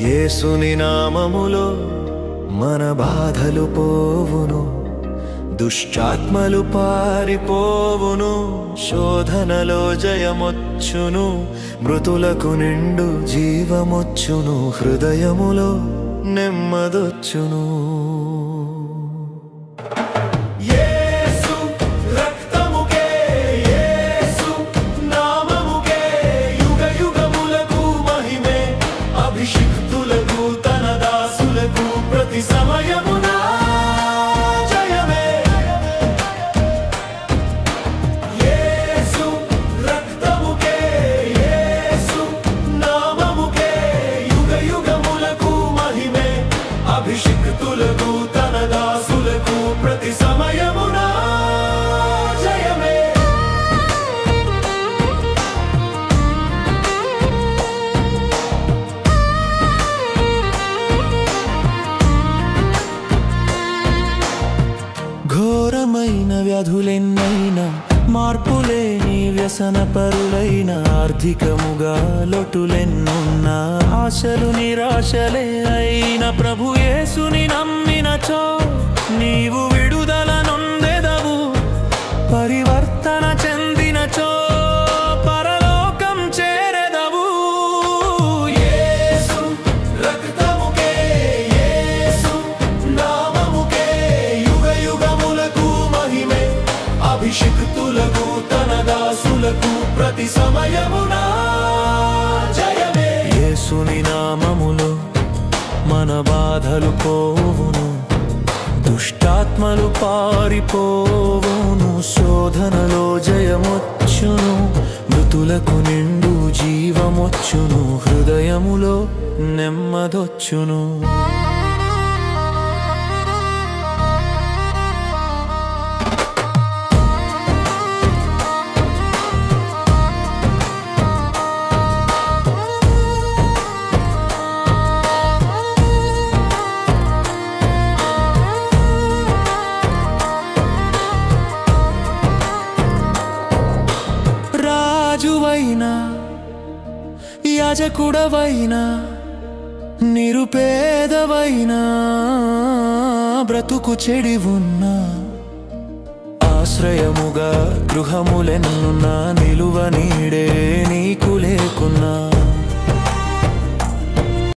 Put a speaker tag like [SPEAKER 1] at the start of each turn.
[SPEAKER 1] యేసుని నామములో మన బాధలు పోవును, దుష్టాత్మలు పారిపోవును, శోధనలో జయమొచ్చును, మృతులకు నిండు జీవమొచ్చును, హృదయములో నెమ్మదొచ్చును.
[SPEAKER 2] అభిషిక్తులకు తన దాసులకు ప్రతి సమయమున జయమే.
[SPEAKER 1] ఘోరమైన వ్యాధులెన్నైనా, మార్పులేని వ్యసన పరులైన, ఆర్థికముగా లోటులెన్నున్నా, ఆశలు నిరాశలే అయిన ప్రభు యేసుని నమ్మినచో నీవు విడుదల నొందెదవు. పరివర్తన చెందినచో పరలోకం చేరెదవు.
[SPEAKER 2] యేసు రక్తముకే, యేసు నామముకే యుగ యుగములకు మహిమే. అభిషిక్తులకు తన దాసులకు ప్రతి సమయమున జయమే.
[SPEAKER 1] యేసుని నామములో మన బాధలు పోవును, దుష్టాత్మలు పారిపోవును, శోధనలో జయమొచ్చును, మృతులకు నిండు జీవమొచ్చును, హృదయములో నెమ్మదొచ్చును. రాజువైనా, యాజకుడవైనా, నిరుపేదవైనా, బ్రతుకు చెడి ఉన్నా, ఆశ్రయముగా గృహములెన్నున్నా, నిలువ నీడే నీకు లేకున్నా,